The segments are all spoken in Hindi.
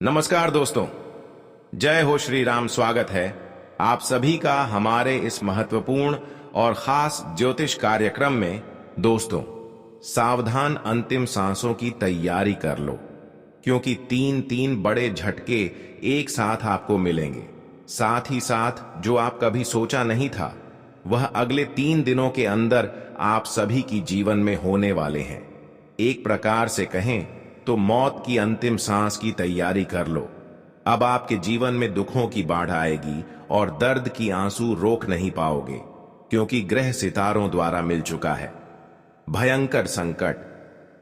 नमस्कार दोस्तों, जय हो श्री राम। स्वागत है आप सभी का हमारे इस महत्वपूर्ण और खास ज्योतिष कार्यक्रम में। दोस्तों, सावधान, अंतिम सांसों की तैयारी कर लो, क्योंकि तीन तीन बड़े झटके एक साथ आपको मिलेंगे। साथ ही साथ जो आप कभी सोचा नहीं था, वह अगले 3 दिनों के अंदर आप सभी की जीवन में होने वाले हैं। एक प्रकार से कहें तो मौत की अंतिम सांस की तैयारी कर लो। अब आपके जीवन में दुखों की बाढ़ आएगी और दर्द की आंसू रोक नहीं पाओगे, क्योंकि ग्रह सितारों द्वारा मिल चुका है भयंकर संकट।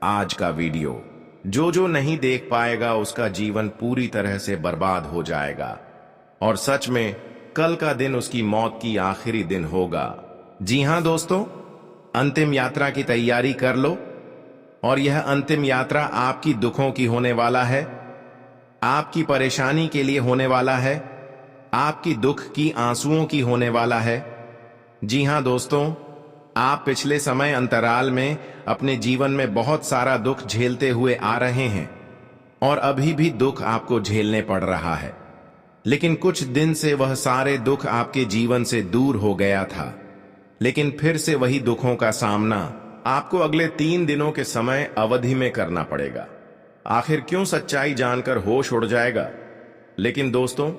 आज का वीडियो जो नहीं देख पाएगा उसका जीवन पूरी तरह से बर्बाद हो जाएगा, और सच में कल का दिन उसकी मौत की आखिरी दिन होगा। जी हां दोस्तों, अंतिम यात्रा की तैयारी कर लो, और यह अंतिम यात्रा आपकी दुखों की होने वाला है, आपकी परेशानी के लिए होने वाला है, आपकी दुख की आंसुओं की होने वाला है। जी हां दोस्तों, आप पिछले समय अंतराल में अपने जीवन में बहुत सारा दुख झेलते हुए आ रहे हैं, और अभी भी दुख आपको झेलने पड़ रहा है। लेकिन कुछ दिन से वह सारे दुख आपके जीवन से दूर हो गया था, लेकिन फिर से वही दुखों का सामना आपको अगले 3 दिनों के समय अवधि में करना पड़ेगा। आखिर क्यों सच्चाई जानकर होश उड़ जाएगा। लेकिन दोस्तों,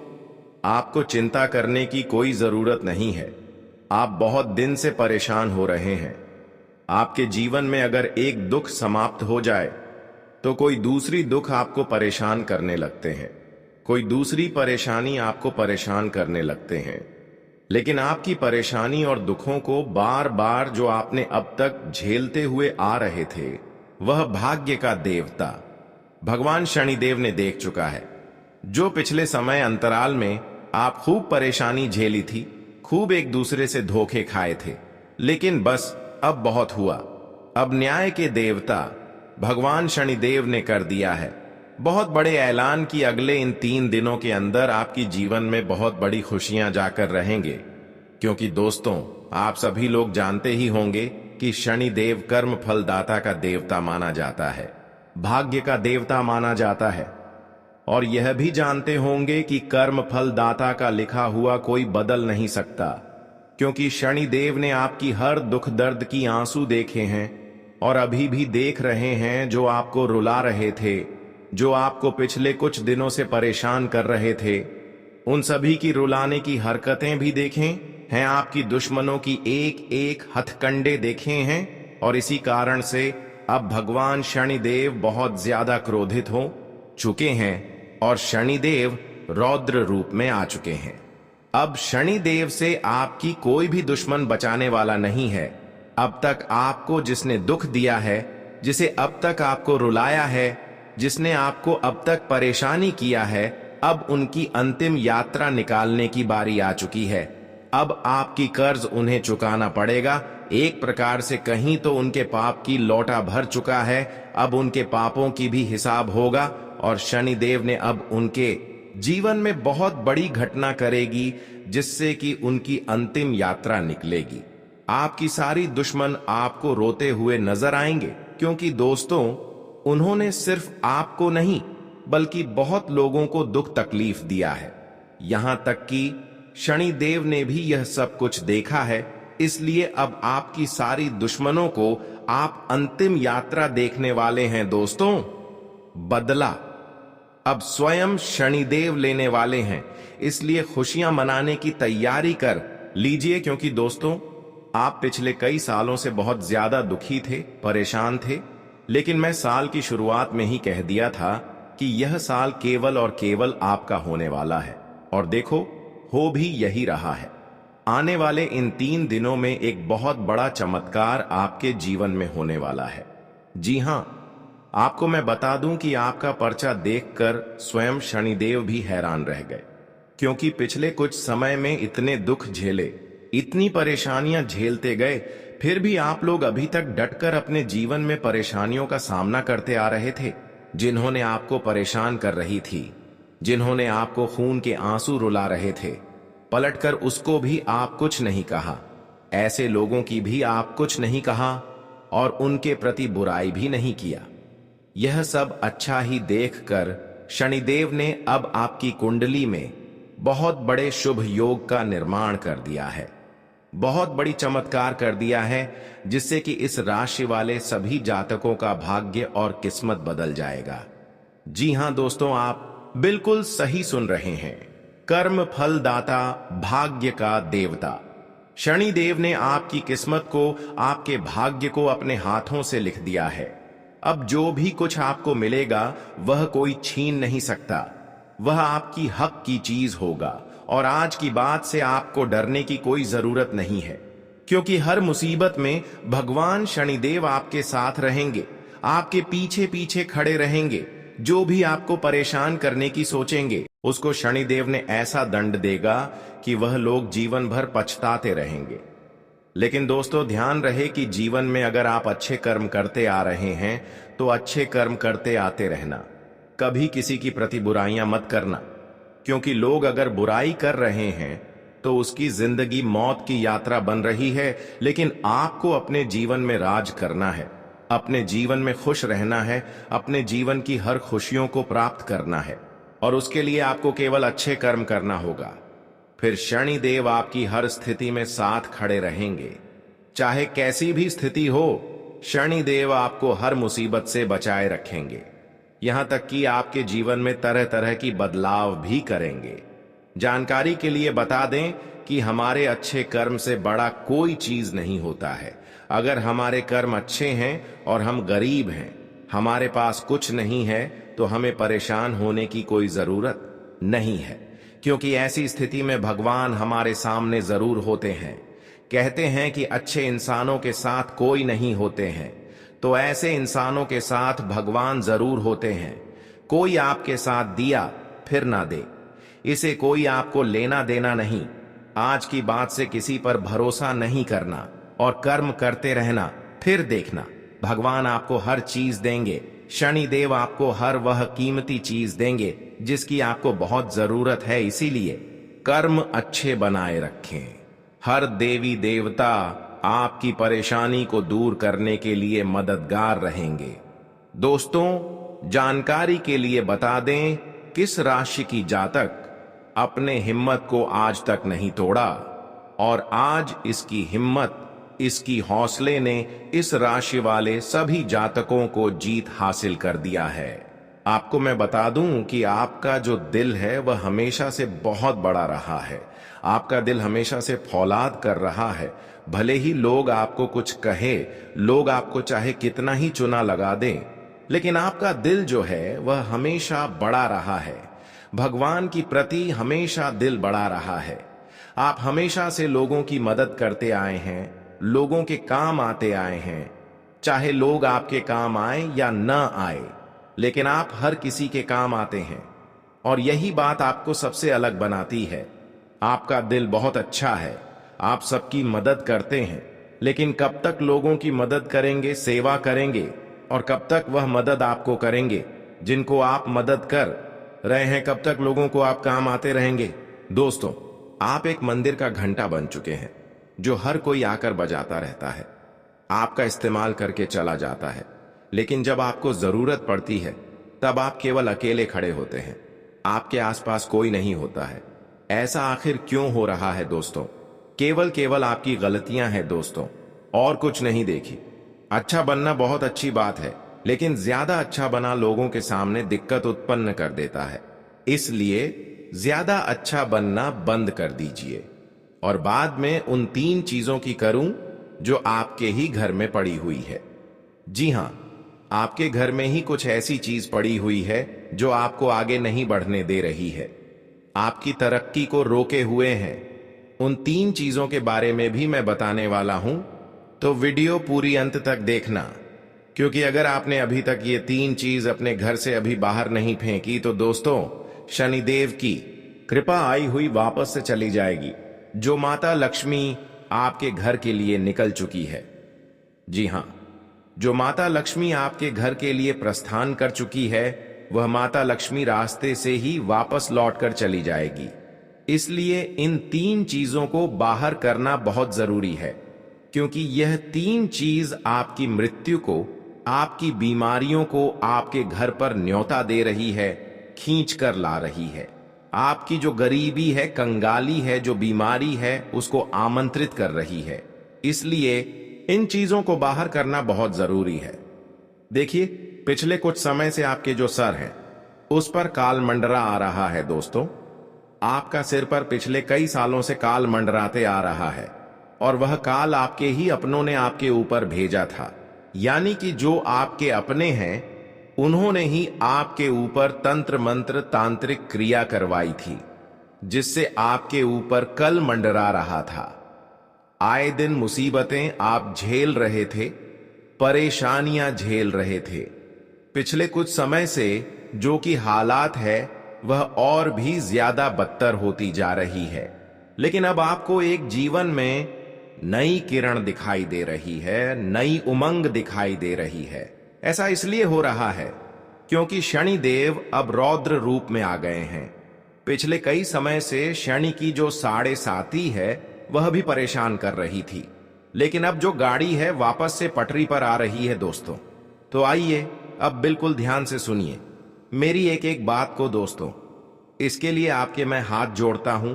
आपको चिंता करने की कोई जरूरत नहीं है। आप बहुत दिन से परेशान हो रहे हैं। आपके जीवन में अगर एक दुख समाप्त हो जाए तो कोई दूसरी दुख आपको परेशान करने लगते हैं, कोई दूसरी परेशानी आपको परेशान करने लगते हैं। लेकिन आपकी परेशानी और दुखों को बार बार जो आपने अब तक झेलते हुए आ रहे थे, वह भाग्य का देवता भगवान शनिदेव ने देख चुका है। जो पिछले समय अंतराल में आप खूब परेशानी झेली थी, खूब एक दूसरे से धोखे खाए थे, लेकिन बस अब बहुत हुआ। अब न्याय के देवता भगवान शनिदेव ने कर दिया है बहुत बड़े ऐलान की अगले इन 3 दिनों के अंदर आपकी जीवन में बहुत बड़ी खुशियां जाकर रहेंगे। क्योंकि दोस्तों, आप सभी लोग जानते ही होंगे कि शनिदेव कर्म फलदाता का देवता माना जाता है, भाग्य का देवता माना जाता है। और यह भी जानते होंगे कि कर्म फलदाता का लिखा हुआ कोई बदल नहीं सकता, क्योंकि शनिदेव ने आपकी हर दुख दर्द की आंसू देखे हैं और अभी भी देख रहे हैं। जो आपको रुला रहे थे, जो आपको पिछले कुछ दिनों से परेशान कर रहे थे, उन सभी की रुलाने की हरकतें भी देखें हैं। आपकी दुश्मनों की एक एक हथकंडे देखे हैं, और इसी कारण से अब भगवान शनिदेव बहुत ज्यादा क्रोधित हो चुके हैं और शनिदेव रौद्र रूप में आ चुके हैं। अब शनिदेव से आपकी कोई भी दुश्मन बचाने वाला नहीं है। अब तक आपको जिसने दुख दिया है, जिसे अब तक आपको रुलाया है, जिसने आपको अब तक परेशानी किया है, अब उनकी अंतिम यात्रा निकालने की बारी आ चुकी है। अब आपकी कर्ज उन्हें चुकाना पड़ेगा। एक प्रकार से कहीं तो उनके पाप की लौटा भर चुका है, अब उनके पापों की भी हिसाब होगा, और शनिदेव ने अब उनके जीवन में बहुत बड़ी घटना करेगी, जिससे कि उनकी अंतिम यात्रा निकलेगी। आपकी सारी दुश्मन आपको रोते हुए नजर आएंगे, क्योंकि दोस्तों, उन्होंने सिर्फ आपको नहीं बल्कि बहुत लोगों को दुख तकलीफ दिया है। यहां तक कि शनिदेव ने भी यह सब कुछ देखा है। इसलिए अब आपकी सारी दुश्मनों को आप अंतिम यात्रा देखने वाले हैं। दोस्तों, बदला अब स्वयं शनिदेव लेने वाले हैं। इसलिए खुशियां मनाने की तैयारी कर लीजिए, क्योंकि दोस्तों, आप पिछले कई सालों से बहुत ज्यादा दुखी थे, परेशान थे। लेकिन मैं साल की शुरुआत में ही कह दिया था कि यह साल केवल और केवल आपका होने वाला है, और देखो, हो भी यही रहा है। आने वाले इन 3 दिनों में एक बहुत बड़ा चमत्कार आपके जीवन में होने वाला है। जी हां, आपको मैं बता दूं कि आपका पर्चा देखकर स्वयं शनिदेव भी हैरान रह गए, क्योंकि पिछले कुछ समय में इतने दुख झेले, इतनी परेशानियां झेलते गए, फिर भी आप लोग अभी तक डटकर अपने जीवन में परेशानियों का सामना करते आ रहे थे। जिन्होंने आपको परेशान कर रही थी, जिन्होंने आपको खून के आंसू रुला रहे थे, पलटकर उसको भी आप कुछ नहीं कहा। ऐसे लोगों की भी आप कुछ नहीं कहा और उनके प्रति बुराई भी नहीं किया। यह सब अच्छा ही देखकर शनिदेव ने अब आपकी कुंडली में बहुत बड़े शुभ योग का निर्माण कर दिया है, बहुत बड़ी चमत्कार कर दिया है, जिससे कि इस राशि वाले सभी जातकों का भाग्य और किस्मत बदल जाएगा। जी हां दोस्तों, आप बिल्कुल सही सुन रहे हैं। कर्म फल दाता, भाग्य का देवता शनिदेव ने आपकी किस्मत को, आपके भाग्य को अपने हाथों से लिख दिया है। अब जो भी कुछ आपको मिलेगा वह कोई छीन नहीं सकता, वह आपकी हक की चीज होगा। और आज की बात से आपको डरने की कोई जरूरत नहीं है, क्योंकि हर मुसीबत में भगवान शनिदेव आपके साथ रहेंगे, आपके पीछे पीछे खड़े रहेंगे। जो भी आपको परेशान करने की सोचेंगे उसको शनिदेव ने ऐसा दंड देगा कि वह लोग जीवन भर पछताते रहेंगे। लेकिन दोस्तों, ध्यान रहे कि जीवन में अगर आप अच्छे कर्म करते आ रहे हैं तो अच्छे कर्म करते आते रहना, कभी किसी की प्रति बुराइयां मत करना, क्योंकि लोग अगर बुराई कर रहे हैं तो उसकी जिंदगी मौत की यात्रा बन रही है। लेकिन आपको अपने जीवन में राज करना है, अपने जीवन में खुश रहना है, अपने जीवन की हर खुशियों को प्राप्त करना है, और उसके लिए आपको केवल अच्छे कर्म करना होगा। फिर शनिदेव आपकी हर स्थिति में साथ खड़े रहेंगे, चाहे कैसी भी स्थिति हो। शनिदेव आपको हर मुसीबत से बचाए रखेंगे, यहां तक कि आपके जीवन में तरह तरह की बदलाव भी करेंगे। जानकारी के लिए बता दें कि हमारे अच्छे कर्म से बड़ा कोई चीज नहीं होता है। अगर हमारे कर्म अच्छे हैं और हम गरीब हैं, हमारे पास कुछ नहीं है, तो हमें परेशान होने की कोई जरूरत नहीं है, क्योंकि ऐसी स्थिति में भगवान हमारे सामने जरूर होते हैं। कहते हैं कि अच्छे इंसानों के साथ कोई नहीं होते हैं, तो ऐसे इंसानों के साथ भगवान जरूर होते हैं। कोई आपके साथ दिया फिर ना दे, इसे कोई आपको लेना देना नहीं। आज की बात से किसी पर भरोसा नहीं करना और कर्म करते रहना, फिर देखना भगवान आपको हर चीज देंगे। शनिदेव आपको हर वह कीमती चीज देंगे जिसकी आपको बहुत जरूरत है। इसीलिए कर्म अच्छे बनाए रखें। हर देवी देवता आपकी परेशानी को दूर करने के लिए मददगार रहेंगे। दोस्तों, जानकारी के लिए बता दें, किस राशि की जातक अपने हिम्मत को आज तक नहीं तोड़ा, और आज इसकी हिम्मत, इसकी हौसले ने इस राशि वाले सभी जातकों को जीत हासिल कर दिया है। आपको मैं बता दूं कि आपका जो दिल है वह हमेशा से बहुत बड़ा रहा है। आपका दिल हमेशा से फौलाद कर रहा है। भले ही लोग आपको कुछ कहे, लोग आपको चाहे कितना ही चुना लगा दें, लेकिन आपका दिल जो है वह हमेशा बड़ा रहा है। भगवान की प्रति हमेशा दिल बड़ा रहा है। आप हमेशा से लोगों की मदद करते आए हैं, लोगों के काम आते आए हैं। चाहे लोग आपके काम आए या न आए, लेकिन आप हर किसी के काम आते हैं, और यही बात आपको सबसे अलग बनाती है। आपका दिल बहुत अच्छा है, आप सबकी मदद करते हैं, लेकिन कब तक लोगों की मदद करेंगे, सेवा करेंगे, और कब तक वह मदद आपको करेंगे जिनको आप मदद कर रहे हैं? कब तक लोगों को आप काम आते रहेंगे? दोस्तों, आप एक मंदिर का घंटा बन चुके हैं जो हर कोई आकर बजाता रहता है, आपका इस्तेमाल करके चला जाता है, लेकिन जब आपको जरूरत पड़ती है तब आप केवल अकेले खड़े होते हैं, आपके आसपास कोई नहीं होता है। ऐसा आखिर क्यों हो रहा है दोस्तों? केवल आपकी गलतियां हैं दोस्तों, और कुछ नहीं देखी। अच्छा बनना बहुत अच्छी बात है, लेकिन ज्यादा अच्छा बना लोगों के सामने दिक्कत उत्पन्न कर देता है। इसलिए ज्यादा अच्छा बनना बंद कर दीजिए, और बाद में उन 3 चीजों की करूं जो आपके ही घर में पड़ी हुई है। जी हां, आपके घर में ही कुछ ऐसी चीज पड़ी हुई है जो आपको आगे नहीं बढ़ने दे रही है, आपकी तरक्की को रोके हुए हैं। उन 3 चीजों के बारे में भी मैं बताने वाला हूं, तो वीडियो पूरी अंत तक देखना, क्योंकि अगर आपने अभी तक ये 3 चीज अपने घर से अभी बाहर नहीं फेंकी तो दोस्तों, शनिदेव की कृपा आई हुई वापस से चली जाएगी, जो माता लक्ष्मी आपके घर के लिए निकल चुकी है। जी हां, जो माता लक्ष्मी आपके घर के लिए प्रस्थान कर चुकी है, वह माता लक्ष्मी रास्ते से ही वापस लौटकर चली जाएगी। इसलिए इन 3 चीजों को बाहर करना बहुत जरूरी है, क्योंकि यह 3 चीज आपकी मृत्यु को, आपकी बीमारियों को आपके घर पर न्योता दे रही है। खींच कर ला रही है। आपकी जो गरीबी है, कंगाली है, जो बीमारी है, उसको आमंत्रित कर रही है। इसलिए इन चीजों को बाहर करना बहुत जरूरी है। देखिए, पिछले कुछ समय से आपके जो सर है उस पर काल मंडरा आ रहा है दोस्तों। आपका सिर पर पिछले कई सालों से काल मंडराते आ रहा है और वह काल आपके ही अपनों ने आपके ऊपर भेजा था। यानी कि जो आपके अपने हैं उन्होंने ही आपके ऊपर तंत्र मंत्र तांत्रिक क्रिया करवाई थी, जिससे आपके ऊपर कल मंडरा रहा था। आए दिन मुसीबतें आप झेल रहे थे, परेशानियां झेल रहे थे। पिछले कुछ समय से जो कि हालात है वह और भी ज्यादा बदतर होती जा रही है। लेकिन अब आपको एक जीवन में नई किरण दिखाई दे रही है, नई उमंग दिखाई दे रही है। ऐसा इसलिए हो रहा है क्योंकि शनिदेव अब रौद्र रूप में आ गए हैं। पिछले कई समय से शनि की जो 7.5 है वह भी परेशान कर रही थी, लेकिन अब जो गाड़ी है वापस से पटरी पर आ रही है दोस्तों। तो आइए अब बिल्कुल ध्यान से सुनिए मेरी एक एक बात को दोस्तों। इसके लिए आपके मैं हाथ जोड़ता हूं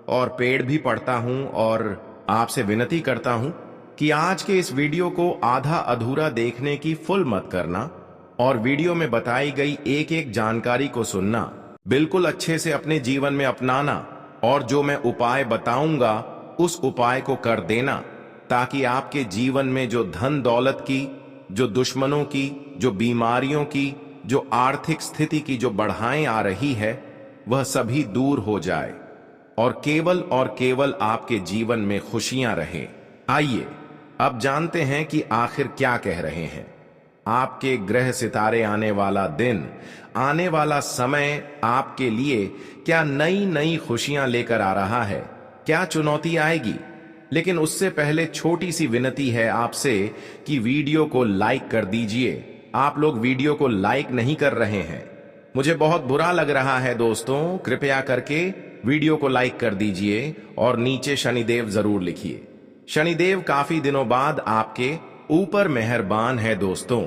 और पेड़ भी पढ़ता हूं और आपसे विनती करता हूं कि आज के इस वीडियो को आधा अधूरा देखने की फुल मत करना और वीडियो में बताई गई एक एक जानकारी को सुनना, बिल्कुल अच्छे से अपने जीवन में अपनाना और जो मैं उपाय बताऊंगा उस उपाय को कर देना, ताकि आपके जीवन में जो धन दौलत की, जो दुश्मनों की, जो बीमारियों की, जो आर्थिक स्थिति की जो बढ़ाएं आ रही है वह सभी दूर हो जाए और केवल आपके जीवन में खुशियां रहें। आइए अब जानते हैं कि आखिर क्या कह रहे हैं। आपके ग्रह सितारे आने वाला दिन, आने वाला समय आपके लिए क्या नई नई खुशियां लेकर आ रहा है, क्या चुनौती आएगी। लेकिन उससे पहले छोटी सी विनती है आपसे कि वीडियो को लाइक कर दीजिए। आप लोग वीडियो को लाइक नहीं कर रहे हैं, मुझे बहुत बुरा लग रहा है दोस्तों। कृपया करके वीडियो को लाइक कर दीजिए और नीचे शनिदेव जरूर लिखिए। शनिदेव काफी दिनों बाद आपके ऊपर मेहरबान है दोस्तों।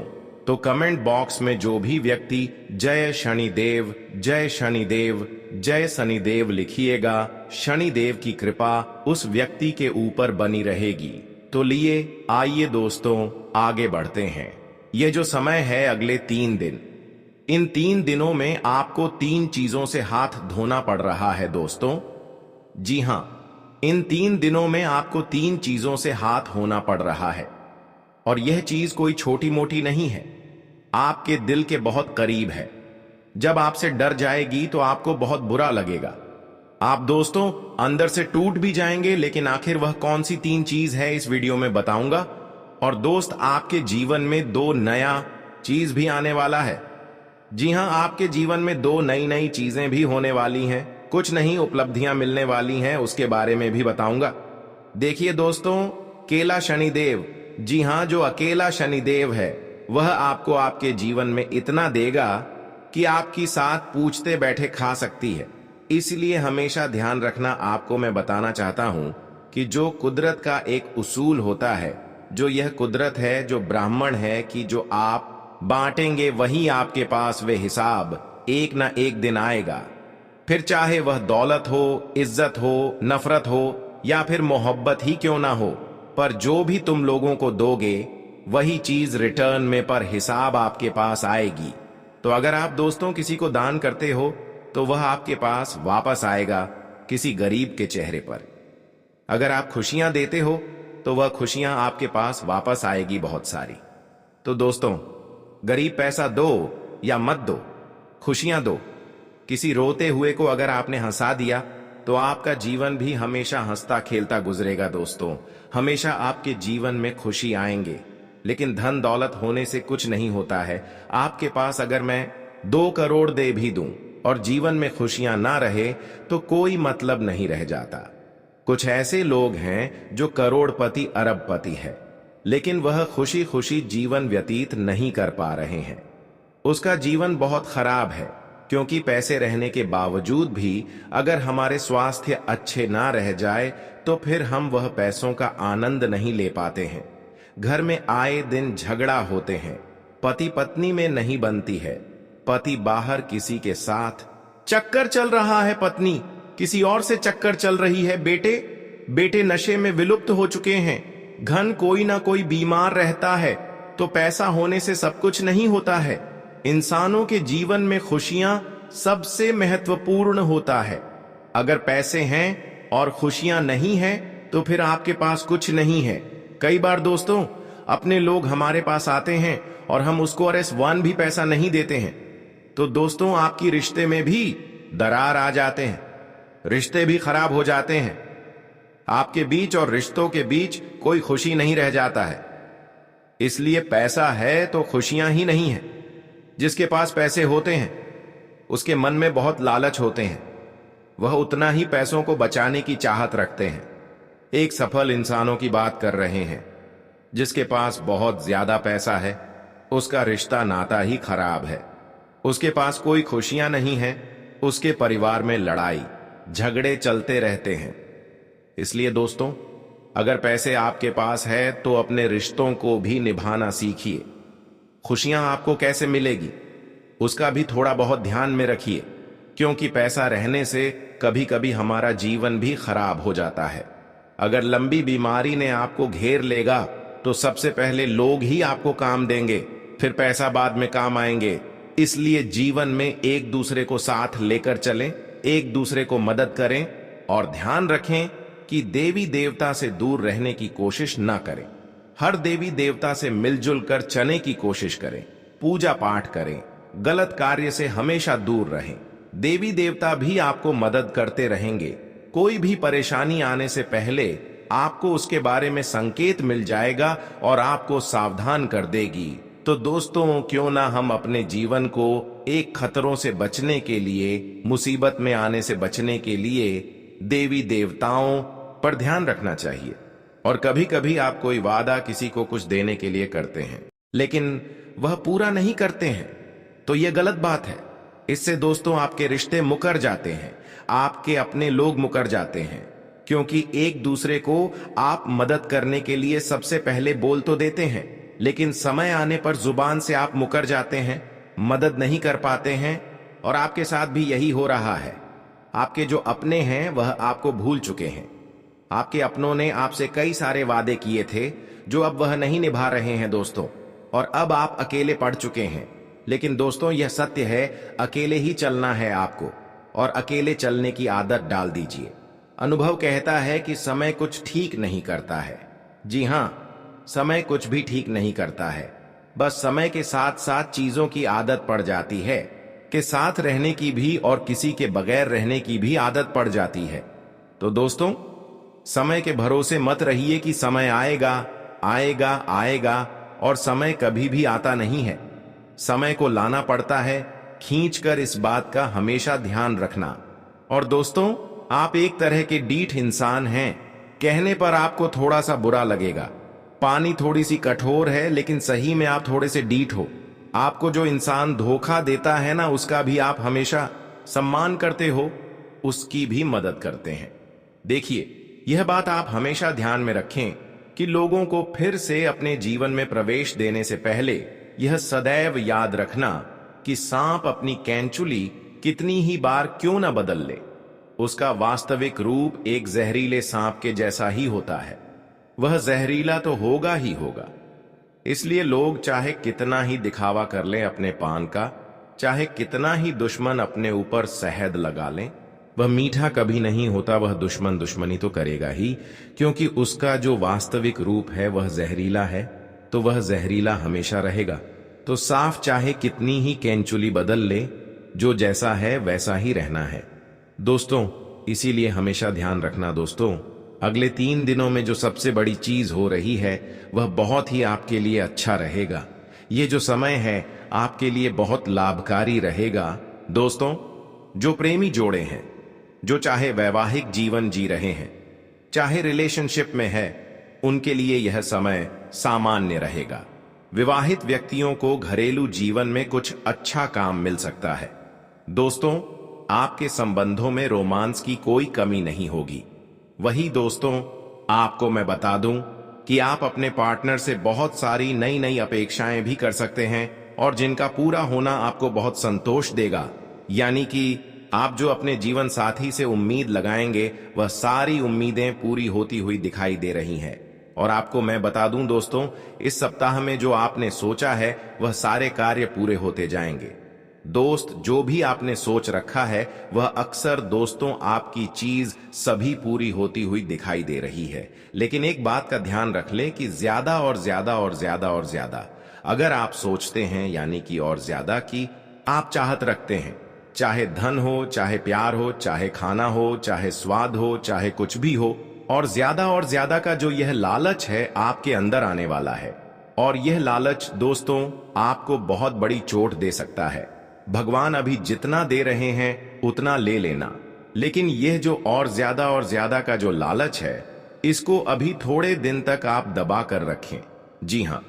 तो कमेंट बॉक्स में जो भी व्यक्ति जय शनिदेव, जय शनिदेव, जय शनिदेव लिखिएगा, शनिदेव की कृपा उस व्यक्ति के ऊपर बनी रहेगी। तो लिए आइए दोस्तों आगे बढ़ते हैं। ये जो समय है अगले 3 दिन, इन 3 दिनों में आपको 3 चीजों से हाथ धोना पड़ रहा है दोस्तों। जी हां, इन 3 दिनों में आपको 3 चीजों से हाथ होना पड़ रहा है और यह चीज कोई छोटी मोटी नहीं है, आपके दिल के बहुत करीब है। जब आपसे डर जाएगी तो आपको बहुत बुरा लगेगा, आप दोस्तों अंदर से टूट भी जाएंगे। लेकिन आखिर वह कौन सी 3 चीज है इस वीडियो में बताऊंगा। और दोस्त आपके जीवन में 2 नया चीज भी आने वाला है। जी हां, आपके जीवन में 2 नई नई चीजें भी होने वाली हैं, कुछ नहीं उपलब्धियां मिलने वाली हैं, उसके बारे में भी बताऊंगा। देखिए दोस्तों, केला शनिदेव, जी हां, जो अकेला शनिदेव है वह आपको आपके जीवन में इतना देगा कि आपकी साथ पूछते बैठे खा सकती है। इसलिए हमेशा ध्यान रखना, आपको मैं बताना चाहता हूं कि जो कुदरत का एक उसूल होता है, जो यह कुदरत है, जो ब्राह्मण है कि जो आप बांटेंगे वही आपके पास वे हिसाब एक ना एक दिन आएगा। फिर चाहे वह दौलत हो, इज्जत हो, नफरत हो या फिर मोहब्बत ही क्यों ना हो, पर जो भी तुम लोगों को दोगे वही चीज रिटर्न में पर हिसाब आपके पास आएगी। तो अगर आप दोस्तों किसी को दान करते हो तो वह आपके पास वापस आएगा किसी गरीब के चेहरे पर। अगर आप खुशियां देते हो तो वह खुशियां आपके पास वापस आएगी बहुत सारी। तो दोस्तों, गरीब पैसा दो या मत दो, खुशियां दो। किसी रोते हुए को अगर आपने हंसा दिया तो आपका जीवन भी हमेशा हंसता खेलता गुजरेगा दोस्तों। हमेशा आपके जीवन में खुशी आएंगे। लेकिन धन दौलत होने से कुछ नहीं होता है। आपके पास अगर मैं 2 करोड़ दे भी दूं और जीवन में खुशियां ना रहे तो कोई मतलब नहीं रह जाता। कुछ ऐसे लोग हैं जो करोड़पति अरबपति है, लेकिन वह खुशी खुशी जीवन व्यतीत नहीं कर पा रहे हैं। उसका जीवन बहुत खराब है, क्योंकि पैसे रहने के बावजूद भी अगर हमारे स्वास्थ्य अच्छे ना रह जाए तो फिर हम वह पैसों का आनंद नहीं ले पाते हैं। घर में आए दिन झगड़ा होते हैं, पति पत्नी में नहीं बनती है, पति बाहर किसी के साथ चक्कर चल रहा है, पत्नी किसी और से चक्कर चल रही है, बेटे नशे में विलुप्त हो चुके हैं, घन कोई ना कोई बीमार रहता है। तो पैसा होने से सब कुछ नहीं होता है। इंसानों के जीवन में खुशियां सबसे महत्वपूर्ण होता है। अगर पैसे हैं और खुशियां नहीं हैं तो फिर आपके पास कुछ नहीं है। कई बार दोस्तों, अपने लोग हमारे पास आते हैं और हम उसको RS1 भी पैसा नहीं देते हैं, तो दोस्तों आपकी रिश्ते में भी दरार आ जाते हैं, रिश्ते भी खराब हो जाते हैं। आपके बीच और रिश्तों के बीच कोई खुशी नहीं रह जाता है। इसलिए पैसा है तो खुशियां ही नहीं है। जिसके पास पैसे होते हैं उसके मन में बहुत लालच होते हैं, वह उतना ही पैसों को बचाने की चाहत रखते हैं। एक सफल इंसानों की बात कर रहे हैं। जिसके पास बहुत ज्यादा पैसा है उसका रिश्ता नाता ही खराब है। उसके पास कोई खुशियां नहीं है, उसके परिवार में लड़ाई झगड़े चलते रहते हैं। इसलिए दोस्तों, अगर पैसे आपके पास है तो अपने रिश्तों को भी निभाना सीखिए। खुशियां आपको कैसे मिलेगी उसका भी थोड़ा बहुत ध्यान में रखिए, क्योंकि पैसा रहने से कभी कभी हमारा जीवन भी खराब हो जाता है। अगर लंबी बीमारी ने आपको घेर लेगा तो सबसे पहले लोग ही आपको काम देंगे, फिर पैसा बाद में काम आएंगे। इसलिए जीवन में एक दूसरे को साथ लेकर चलें, एक दूसरे को मदद करें और ध्यान रखें कि देवी देवता से दूर रहने की कोशिश ना करें। हर देवी देवता से मिलजुल कर चलने की कोशिश करें, पूजा पाठ करें, गलत कार्य से हमेशा दूर रहें। देवी देवता भी आपको मदद करते रहेंगे। कोई भी परेशानी आने से पहले आपको उसके बारे में संकेत मिल जाएगा और आपको सावधान कर देगी। तो दोस्तों, क्यों ना हम अपने जीवन को एक खतरों से बचने के लिए, मुसीबत में आने से बचने के लिए देवी देवताओं पर ध्यान रखना चाहिए। और कभी कभी आप कोई वादा किसी को कुछ देने के लिए करते हैं लेकिन वह पूरा नहीं करते हैं, तो यह गलत बात है। इससे दोस्तों आपके रिश्ते मुकर जाते हैं, आपके अपने लोग मुकर जाते हैं, क्योंकि एक दूसरे को आप मदद करने के लिए सबसे पहले बोल तो देते हैं, लेकिन समय आने पर जुबान से आप मुकर जाते हैं, मदद नहीं कर पाते हैं। और आपके साथ भी यही हो रहा है। आपके जो अपने हैं वह आपको भूल चुके हैं। आपके अपनों ने आपसे कई सारे वादे किए थे जो अब वह नहीं निभा रहे हैं दोस्तों, और अब आप अकेले पड़ चुके हैं। लेकिन दोस्तों, यह सत्य है, अकेले ही चलना है आपको, और अकेले चलने की आदत डाल दीजिए। अनुभव कहता है कि समय कुछ ठीक नहीं करता है। जी हां, समय कुछ भी ठीक नहीं करता है। बस समय के साथ साथ चीजों की आदत पड़ जाती है कि साथ रहने की भी और किसी के बगैर रहने की भी आदत पड़ जाती है। तो दोस्तों, समय के भरोसे मत रहिए कि समय आएगा आएगा आएगा, और समय कभी भी आता नहीं है। समय को लाना पड़ता है खींचकर। इस बात का हमेशा ध्यान रखना। और दोस्तों, आप एक तरह के डीठ इंसान हैं। कहने पर आपको थोड़ा सा बुरा लगेगा, पानी थोड़ी सी कठोर है, लेकिन सही में आप थोड़े से डीठ हो। आपको जो इंसान धोखा देता है ना, उसका भी आप हमेशा सम्मान करते हो, उसकी भी मदद करते हैं। देखिए, यह बात आप हमेशा ध्यान में रखें कि लोगों को फिर से अपने जीवन में प्रवेश देने से पहले यह सदैव याद रखना कि सांप अपनी कैंचुली कितनी ही बार क्यों न बदल ले, उसका वास्तविक रूप एक जहरीले सांप के जैसा ही होता है। वह जहरीला तो होगा ही होगा। इसलिए लोग चाहे कितना ही दिखावा कर लें अपने पान का, चाहे कितना ही दुश्मन अपने ऊपर शहद लगा लें, वह मीठा कभी नहीं होता। वह दुश्मन दुश्मनी तो करेगा ही, क्योंकि उसका जो वास्तविक रूप है वह जहरीला है, तो वह जहरीला हमेशा रहेगा। तो साफ चाहे कितनी ही कैंचुली बदल ले, जो जैसा है वैसा ही रहना है दोस्तों। इसीलिए हमेशा ध्यान रखना दोस्तों, अगले 3 दिनों में जो सबसे बड़ी चीज हो रही है वह बहुत ही आपके लिए अच्छा रहेगा। ये जो समय है आपके लिए बहुत लाभकारी रहेगा दोस्तों। जो प्रेमी जोड़े हैं, जो चाहे वैवाहिक जीवन जी रहे हैं, चाहे रिलेशनशिप में है, उनके लिए यह समय सामान्य रहेगा। विवाहित व्यक्तियों को घरेलू जीवन में कुछ अच्छा काम मिल सकता है दोस्तों। आपके संबंधों में रोमांस की कोई कमी नहीं होगी। वही दोस्तों, आपको मैं बता दूं कि आप अपने पार्टनर से बहुत सारी नई नई अपेक्षाएं भी कर सकते हैं, और जिनका पूरा होना आपको बहुत संतोष देगा। यानी कि आप जो अपने जीवन साथी से उम्मीद लगाएंगे वह सारी उम्मीदें पूरी होती हुई दिखाई दे रही हैं। और आपको मैं बता दूं दोस्तों, इस सप्ताह में जो आपने सोचा है वह सारे कार्य पूरे होते जाएंगे। दोस्त, जो भी आपने सोच रखा है वह अक्सर दोस्तों आपकी चीज सभी पूरी होती हुई दिखाई दे रही है। लेकिन एक बात का ध्यान रख लें कि ज्यादा और ज्यादा और ज्यादा और ज्यादा अगर आप सोचते हैं, यानी कि और ज्यादा की आप चाहत रखते हैं, चाहे धन हो, चाहे प्यार हो, चाहे खाना हो, चाहे स्वाद हो, चाहे कुछ भी हो, और ज्यादा का जो यह लालच है आपके अंदर आने वाला है। और यह लालच दोस्तों आपको बहुत बड़ी चोट दे सकता है। भगवान अभी जितना दे रहे हैं उतना ले लेना, लेकिन यह जो और ज्यादा का जो लालच है इसको अभी थोड़े दिन तक आप दबा कर रखें। जी हाँ,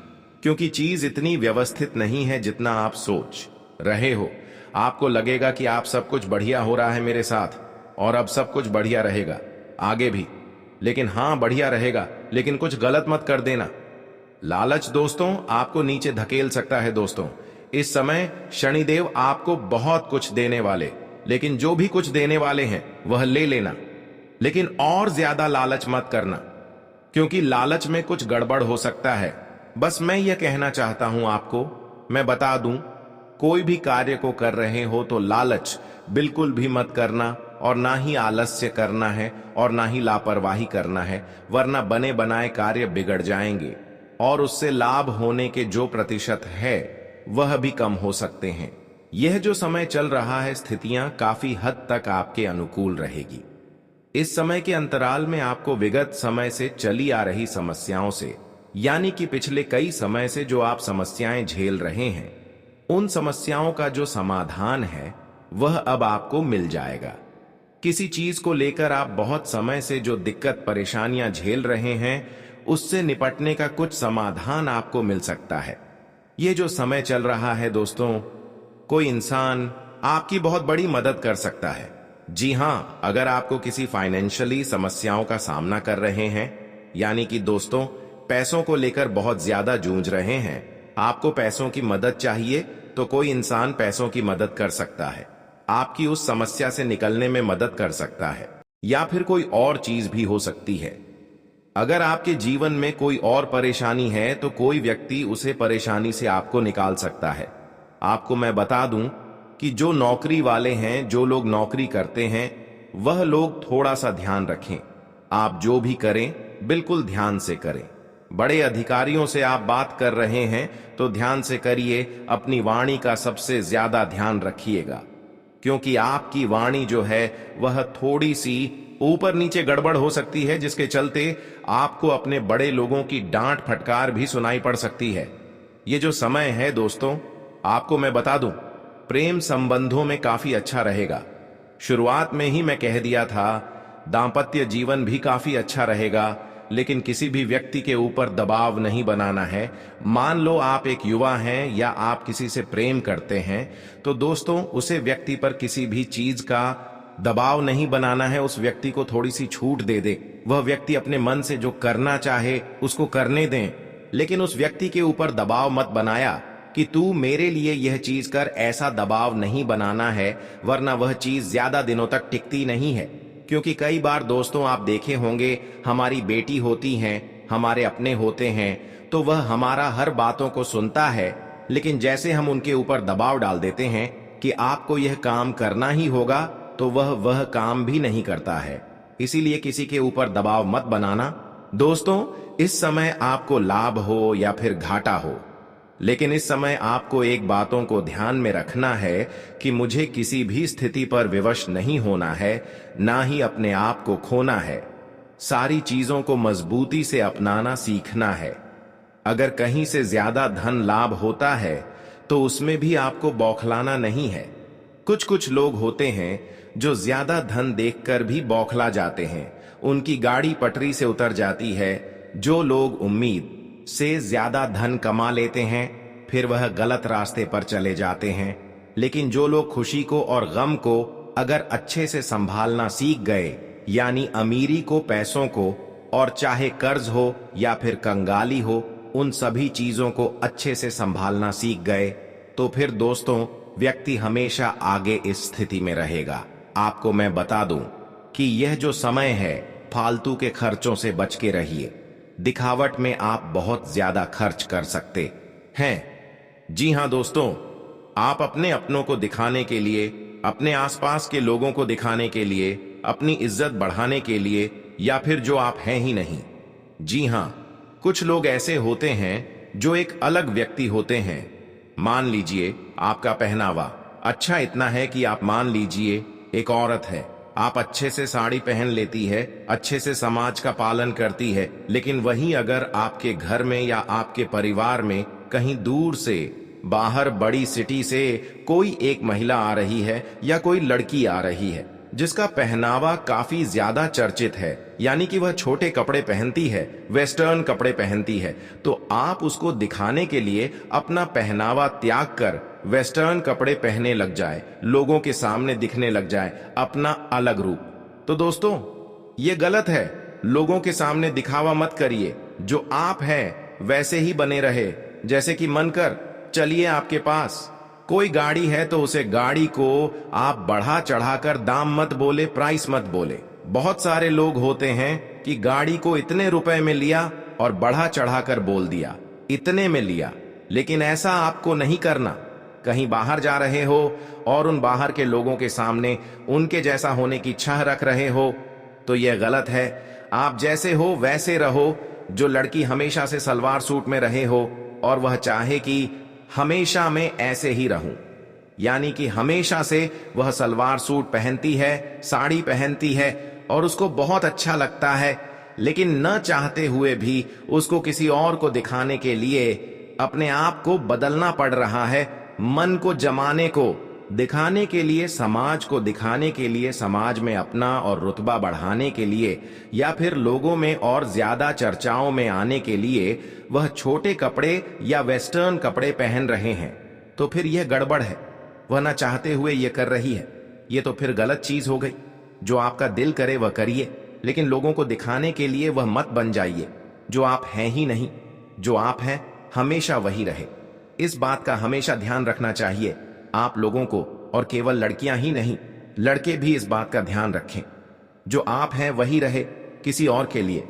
क्योंकि चीज इतनी व्यवस्थित नहीं है जितना आप सोच रहे हो। आपको लगेगा कि आप सब कुछ बढ़िया हो रहा है मेरे साथ और अब सब कुछ बढ़िया रहेगा आगे भी, लेकिन हाँ बढ़िया रहेगा, लेकिन कुछ गलत मत कर देना। लालच दोस्तों आपको नीचे धकेल सकता है। दोस्तों, इस समय शनिदेव आपको बहुत कुछ देने वाले, लेकिन जो भी कुछ देने वाले हैं वह ले लेना, लेकिन और ज्यादा लालच मत करना, क्योंकि लालच में कुछ गड़बड़ हो सकता है। बस मैं यह कहना चाहता हूं आपको, मैं बता दूं, कोई भी कार्य को कर रहे हो तो लालच बिल्कुल भी मत करना, और ना ही आलस्य करना है और ना ही लापरवाही करना है, वरना बने बनाए कार्य बिगड़ जाएंगे और उससे लाभ होने के जो प्रतिशत है वह भी कम हो सकते हैं। यह जो समय चल रहा है स्थितियां काफी हद तक आपके अनुकूल रहेगी। इस समय के अंतराल में आपको विगत समय से चली आ रही समस्याओं से, यानी कि पिछले कई समय से जो आप समस्याएं झेल रहे हैं, उन समस्याओं का जो समाधान है वह अब आपको मिल जाएगा। किसी चीज को लेकर आप बहुत समय से जो दिक्कत परेशानियां झेल रहे हैं उससे निपटने का कुछ समाधान आपको मिल सकता है। ये जो समय चल रहा है दोस्तों, कोई इंसान आपकी बहुत बड़ी मदद कर सकता है। जी हां, अगर आपको किसी फाइनेंशियली समस्याओं का सामना कर रहे हैं, यानी कि दोस्तों पैसों को लेकर बहुत ज्यादा जूझ रहे हैं, आपको पैसों की मदद चाहिए, तो कोई इंसान पैसों की मदद कर सकता है, आपकी उस समस्या से निकलने में मदद कर सकता है, या फिर कोई और चीज भी हो सकती है। अगर आपके जीवन में कोई और परेशानी है तो कोई व्यक्ति उसे परेशानी से आपको निकाल सकता है। आपको मैं बता दूं कि जो नौकरी वाले हैं, जो लोग नौकरी करते हैं, वह लोग थोड़ा सा ध्यान रखें। आप जो भी करें बिल्कुल ध्यान से करें। बड़े अधिकारियों से आप बात कर रहे हैं तो ध्यान से करिए, अपनी वाणी का सबसे ज्यादा ध्यान रखिएगा, क्योंकि आपकी वाणी जो है वह थोड़ी सी ऊपर नीचे गड़बड़ हो सकती है, जिसके चलते आपको अपने बड़े लोगों की डांट फटकार भी सुनाई पड़ सकती है। ये जो समय है दोस्तों, आपको मैं बता दूं, प्रेम संबंधों में काफी अच्छा रहेगा। शुरुआत में ही मैं कह दिया था, दांपत्य जीवन भी काफी अच्छा रहेगा, लेकिन किसी भी व्यक्ति के ऊपर दबाव नहीं बनाना है। मान लो आप एक युवा हैं या आप किसी से प्रेम करते हैं, तो दोस्तों उसे व्यक्ति पर किसी भी चीज का दबाव नहीं बनाना है। उस व्यक्ति को थोड़ी सी छूट दे दे, वह व्यक्ति अपने मन से जो करना चाहे उसको करने दें, लेकिन उस व्यक्ति के ऊपर दबाव मत बनाया कि तू मेरे लिए यह चीज कर। ऐसा दबाव नहीं बनाना है, वरना वह चीज ज्यादा दिनों तक टिकती नहीं है। क्योंकि कई बार दोस्तों आप देखे होंगे, हमारी बेटी होती हैं, हमारे अपने होते हैं, तो वह हमारा हर बातों को सुनता है, लेकिन जैसे हम उनके ऊपर दबाव डाल देते हैं कि आपको यह काम करना ही होगा, तो वह काम भी नहीं करता है। इसीलिए किसी के ऊपर दबाव मत बनाना। दोस्तों, इस समय आपको लाभ हो या फिर घाटा हो, लेकिन इस समय आपको एक बातों को ध्यान में रखना है कि मुझे किसी भी स्थिति पर विवश नहीं होना है, ना ही अपने आप को खोना है। सारी चीजों को मजबूती से अपनाना सीखना है। अगर कहीं से ज्यादा धन लाभ होता है तो उसमें भी आपको बौखलाना नहीं है। कुछ लोग होते हैं जो ज्यादा धन देखकर भी बौखला जाते हैं, उनकी गाड़ी पटरी से उतर जाती है। जो लोग उम्मीद से ज्यादा धन कमा लेते हैं फिर वह गलत रास्ते पर चले जाते हैं, लेकिन जो लोग खुशी को और गम को अगर अच्छे से संभालना सीख गए, यानी अमीरी को, पैसों को, और चाहे कर्ज हो या फिर कंगाली हो, उन सभी चीजों को अच्छे से संभालना सीख गए, तो फिर दोस्तों व्यक्ति हमेशा इस स्थिति में रहेगा। आपको मैं बता दूं कि यह जो समय है, फालतू के खर्चों से बच के रहिए। दिखावट में आप बहुत ज्यादा खर्च कर सकते हैं। जी हां दोस्तों, आप अपने अपनों को दिखाने के लिए, अपने आसपास के लोगों को दिखाने के लिए, अपनी इज्जत बढ़ाने के लिए, या फिर जो आप हैं ही नहीं। जी हां, कुछ लोग ऐसे होते हैं जो एक अलग व्यक्ति होते हैं। मान लीजिए आपका पहनावा अच्छा इतना है कि आप मान लीजिए एक औरत है, आप अच्छे से साड़ी पहन लेती है, अच्छे से समाज का पालन करती है, लेकिन वहीं अगर आपके घर में या आपके परिवार में कहीं दूर से, बाहर बड़ी सिटी से कोई एक महिला आ रही है या कोई लड़की आ रही है जिसका पहनावा काफी ज्यादा चर्चित है, यानी कि वह छोटे कपड़े पहनती है, वेस्टर्न कपड़े पहनती है, तो आप उसको दिखाने के लिए अपना पहनावा त्याग कर वेस्टर्न कपड़े पहनने लग जाए, लोगों के सामने दिखने लग जाए अपना अलग रूप। तो दोस्तों ये गलत है। लोगों के सामने दिखावा मत करिए, जो आप हैं वैसे ही बने रहे। जैसे कि मन कर चलिए, आपके पास कोई गाड़ी है तो उसे गाड़ी को आप बढ़ा चढ़ाकर दाम मत बोले, प्राइस मत बोले। बहुत सारे लोग होते हैं कि गाड़ी को इतने रुपए में लिया और बढ़ा चढ़ाकर बोल दिया इतने में लिया, लेकिन ऐसा आपको नहीं करना। कहीं बाहर जा रहे हो और उन बाहर के लोगों के सामने उनके जैसा होने की चाह रख रहे हो तो यह गलत है। आप जैसे हो वैसे रहो। जो लड़की हमेशा से सलवार सूट में रहे हो और वह चाहे कि हमेशा मैं ऐसे ही रहूं, यानी कि हमेशा से वह सलवार सूट पहनती है, साड़ी पहनती है और उसको बहुत अच्छा लगता है, लेकिन न चाहते हुए भी उसको किसी और को दिखाने के लिए अपने आप को बदलना पड़ रहा है, मन को जमाने को दिखाने के लिए, समाज को दिखाने के लिए, समाज में अपना और रुतबा बढ़ाने के लिए, या फिर लोगों में और ज्यादा चर्चाओं में आने के लिए वह छोटे कपड़े या वेस्टर्न कपड़े पहन रहे हैं, तो फिर यह गड़बड़ है। वह ना चाहते हुए यह कर रही है, यह तो फिर गलत चीज हो गई। जो आपका दिल करे वह करिए, लेकिन लोगों को दिखाने के लिए वह मत बन जाइए जो आप हैं ही नहीं। जो आप हैं हमेशा वही रहे। इस बात का हमेशा ध्यान रखना चाहिए आप लोगों को, और केवल लड़कियां ही नहीं, लड़के भी इस बात का ध्यान रखें। जो आप हैं वही रहे, किसी और के लिए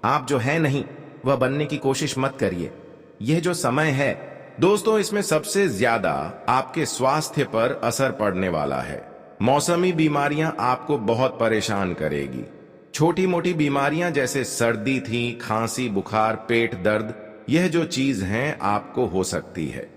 आप जो है नहीं वह बनने की कोशिश मत करिए। यह जो समय है दोस्तों, इसमें सबसे ज्यादा आपके स्वास्थ्य पर असर पड़ने वाला है। मौसमी बीमारियां आपको बहुत परेशान करेगी। छोटी मोटी बीमारियां जैसे सर्दी थी, खांसी, बुखार, पेट दर्द, यह जो चीज हैं आपको हो सकती है।